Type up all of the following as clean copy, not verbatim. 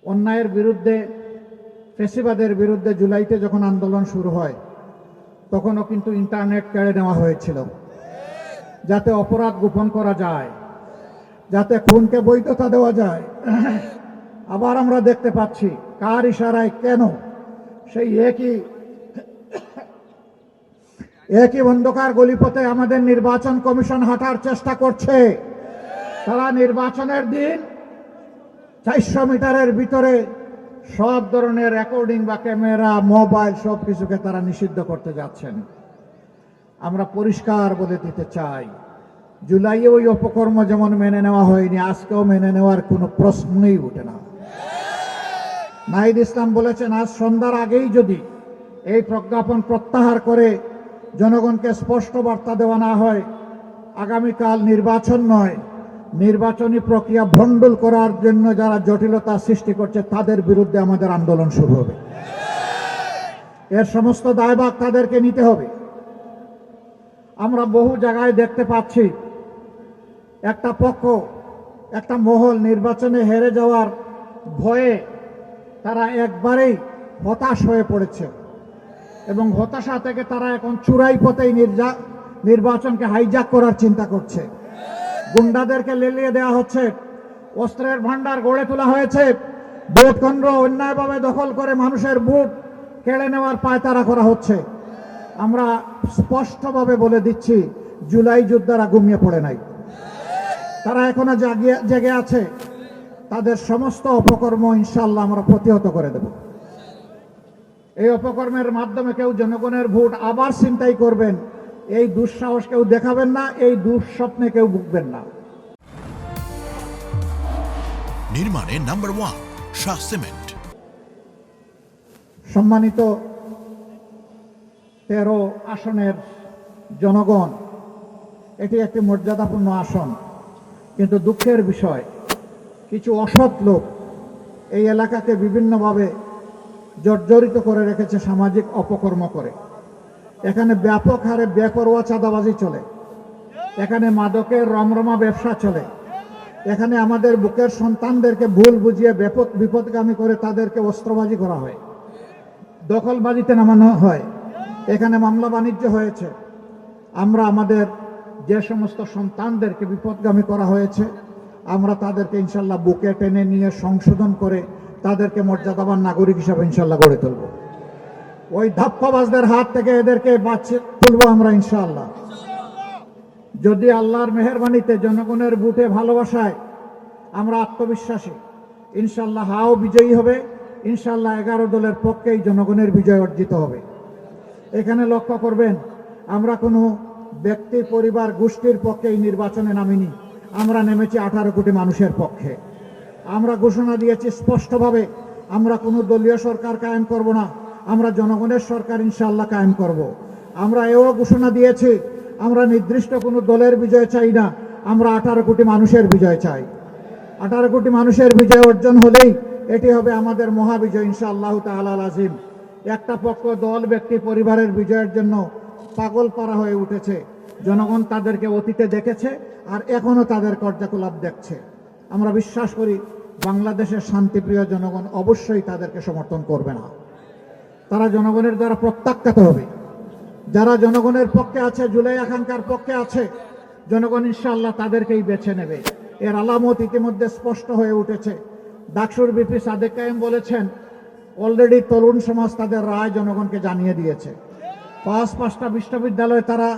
অন্যায়ের বিরুদ্ধে, ফ্যাসিবাদের বিরুদ্ধে জুলাইতে যখন আন্দোলন শুরু হয় তখনও কিন্তু ইন্টারনেট কেড়ে নেওয়া হয়েছিল, যাতে অপরাধ গোপন করা যায়, যাতে খুনকে বৈধতা দেওয়া যায়। আবার আমরা দেখতে পাচ্ছি কার ইশারায় কেন সেই একই অন্ধকার গলিপথে আমাদের নির্বাচন কমিশন হাঁটার চেষ্টা করছে। তারা নির্বাচনের দিন 400 মিটারের ভিতরে সব ধরনের রেকর্ডিং বা ক্যামেরা, মোবাইল সব কিছুকে তারা নিষিদ্ধ করতে যাচ্ছেন। আমরা পরিষ্কার বলে দিতে চাই, জুলাইয়ে ওই অপকর্ম যেমন মেনে নেওয়া হয়নি, আজকেও মেনে নেওয়ার কোনো প্রশ্নই ওঠে না। নাহিদ ইসলাম বলেছেন, আজ সন্ধ্যার আগেই যদি এই প্রজ্ঞাপন প্রত্যাহার করে জনগণকে স্পষ্ট বার্তা দেওয়া না হয়, আগামীকাল নির্বাচন নয়, নির্বাচনী প্রক্রিয়া ভণ্ডুল করার জন্য যারা জটিলতা সৃষ্টি করছে তাদের বিরুদ্ধে আমাদের আন্দোলন শুরু হবে। এর সমস্ত দায়ভার তাদেরকে নিতে হবে। আমরা বহু জায়গায় দেখতে পাচ্ছি একটা পক্ষ, একটা মহল নির্বাচনে হেরে যাওয়ার ভয়ে তারা একবারেই হতাশ হয়ে পড়েছে এবং হতাশা থেকে তারা এখন চূড়াই পথেই নির্বাচনকে হাইজ্যাক করার চিন্তা করছে। গুন্ডাদেরকে লেলিয়ে দেওয়া হচ্ছে, অস্ত্রের ভান্ডার গড়ে তোলা হয়েছে, ভোট কেন্দ্র অন্যায়ভাবে দখল করে মানুষের ভোট কেড়ে নেওয়ার পায়তারা করা হচ্ছে। আমরা স্পষ্টভাবে বলে দিচ্ছি, জুলাই যোদ্ধারা ঘুমিয়ে পড়ে নাই, তারা এখনো জেগে আছে। তাদের সমস্ত অপকর্ম ইনশাআল্লাহ আমরা প্রতিহত করে দেব। এই অপকর্মের মাধ্যমে কেউ জনগণের ভোট আবার ছিনতাই করবেন, এই দুঃসাহস কেউ দেখাবেন না, এই দুঃস্বপ্নে কেউ ভুগবেন না। নির্মাণে নাম্বার 1 শাহ সিমেন্ট। সম্মানিত 13 আসনের জনগণ, এটি একটি মর্যাদাপূর্ণ আসন, কিন্তু দুঃখের বিষয় কিছু অসৎ লোক এই এলাকাকে বিভিন্নভাবে জর্জরিত করে রেখেছে, সামাজিক অপকর্ম করে। এখানে ব্যাপক হারে বেপরোয়া চাঁদাবাজি চলে, এখানে মাদকের রমরমা ব্যবসা চলে, এখানে আমাদের বুকের সন্তানদেরকে ভুল বুঝিয়ে বিপদগামী করে তাদেরকে অস্ত্রবাজি করা হয়, দখলবাজিতে নামানো হয়, এখানে মামলা বাণিজ্য হয়েছে। আমরা আমাদের যে সমস্ত সন্তানদেরকে বিপদগামী করা হয়েছে, আমরা তাদেরকে ইনশাল্লাহ বুকে টেনে নিয়ে সংশোধন করে তাদেরকে মর্যাদাবান নাগরিক হিসাবে ইনশাল্লাহ গড়ে তুলব। ওই ধাপ্পাবাজদের হাত থেকে এদেরকে বাঁচিয়ে তুলব আমরা ইনশাআল্লাহ। যদি আল্লাহর মেহেরবানিতে জনগণের বুটে ভালোবাসায় আমরা আত্মবিশ্বাসী, ইনশাআল্লাহ হাও বিজয়ী হবে, ইনশাআল্লাহ 11 দলের পক্ষেই জনগণের বিজয় অর্জিত হবে। এখানে লক্ষ্য করবেন, আমরা কোনো ব্যক্তি, পরিবার, গোষ্ঠীর পক্ষে এই নির্বাচনে নামিনি, আমরা নেমেছি 18 কোটি মানুষের পক্ষে। আমরা ঘোষণা দিয়েছি স্পষ্টভাবে, আমরা কোনো দলীয় সরকার কায়েম করব না, আমরা জনগণের সরকার ইনশাআল্লাহ কায়েম করব। আমরা এও ঘোষণা দিয়েছি, আমরা নির্দিষ্ট কোনো দলের বিজয় চাই না, আমরা 18 কোটি মানুষের বিজয় চাই। 18 কোটি মানুষের বিজয় অর্জন হলেই এটি হবে আমাদের মহাবিজয় ইনশাআল্লাহ তাআলা আজিম। একটা পক্ষ, দল, ব্যক্তি, পরিবারের বিজয়ের জন্য পাগল পারা হয়ে উঠেছে। জনগণ তাদেরকে অতীতে দেখেছে আর এখনো তাদের কার্যকলাপ দেখছে। আমরা বিশ্বাস করি বাংলাদেশের শান্তিপ্রিয় জনগণ অবশ্যই তাদেরকে সমর্থন করবে না, তারা জনগণের দ্বারা প্রত্যাখ্যাত হবে। যারা জনগণের পক্ষে আছে, জুলাই আকাঙ্ক্ষার পক্ষে আছে, জনগণ ইনশাআল্লাহ তাদেরকেই বেছে নেবে। এর আলামত ইতিমধ্যে স্পষ্ট হয়ে উঠেছে। ডাকসুর বিপি সাদেক কায়েম বলেছেন, অলরেডি তরুণ সমাজ তাদের রায় জনগণকে জানিয়ে দিয়েছে। 5টা বিশ্ববিদ্যালয়ে তারা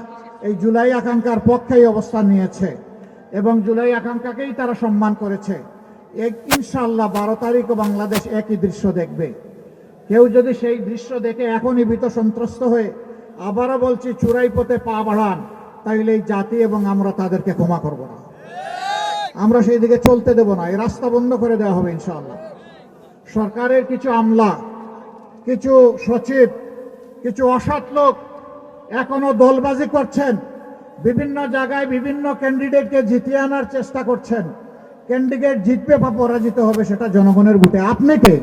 এই জুলাই আকাঙ্ক্ষার পক্ষেই অবস্থান নিয়েছে এবং জুলাই আকাঙ্ক্ষাকেই তারা সম্মান করেছে। ইনশাআল্লাহ 12 তারিখও বাংলাদেশ একই দৃশ্য দেখবে। কেউ যদি সেই দৃশ্য দেখে এখনই ভীত সন্ত্রস্ত হয়ে আবারও বলছি চূড়াই পথে পা বাড়ান, তাইলে এই জাতি এবং আমরা তাদেরকে ক্ষমা করব না, আমরা সেই দিকে চলতে দেব না। এই রাস্তা বন্ধ করে দেওয়া হবে ইনশাআল্লাহ। সরকারের কিছু আমলা, কিছু সচিব, কিছু অসৎ লোক এখনো দলবাজি করছেন, বিভিন্ন জায়গায় বিভিন্ন ক্যান্ডিডেটকে জিতিয়ে আনার চেষ্টা করছেন। ক্যান্ডিডেট জিতবে বা পরাজিত হবে সেটা জনগণের ভোটে। আপনি কে?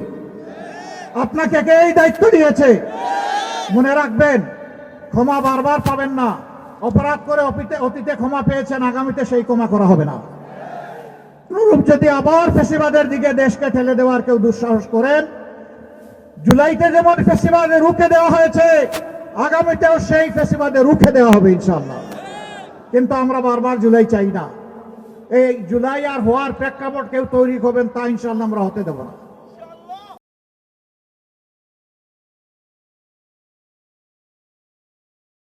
আপনাকে কে এই দায়িত্ব দিয়েছে? মনে রাখবেন, ক্ষমা বারবার পাবেন না। অপরাধ করে অতীতে ক্ষমা পেয়েছেন, আগামীতে সেই ক্ষমা করা হবে না। অনুরূপ যদি আবার ফ্যাসিবাদের দিকে দেশকে ঠেলে দেওয়ার কেউ দুঃসাহস করেন, জুলাইতে যেমন ফ্যাসিবাদে রুখে দেওয়া হয়েছে, আগামীতেও সেই ফ্যাসিবাদে রুখে দেওয়া হবে ইনশাআল্লাহ। কিন্তু আমরা বারবার জুলাই চাই না। এই জুলাই আর হওয়ার প্রেক্ষাপট কেউ তৈরি করবেন তা ইনশাআল্লাহ আমরা হতে দেব না।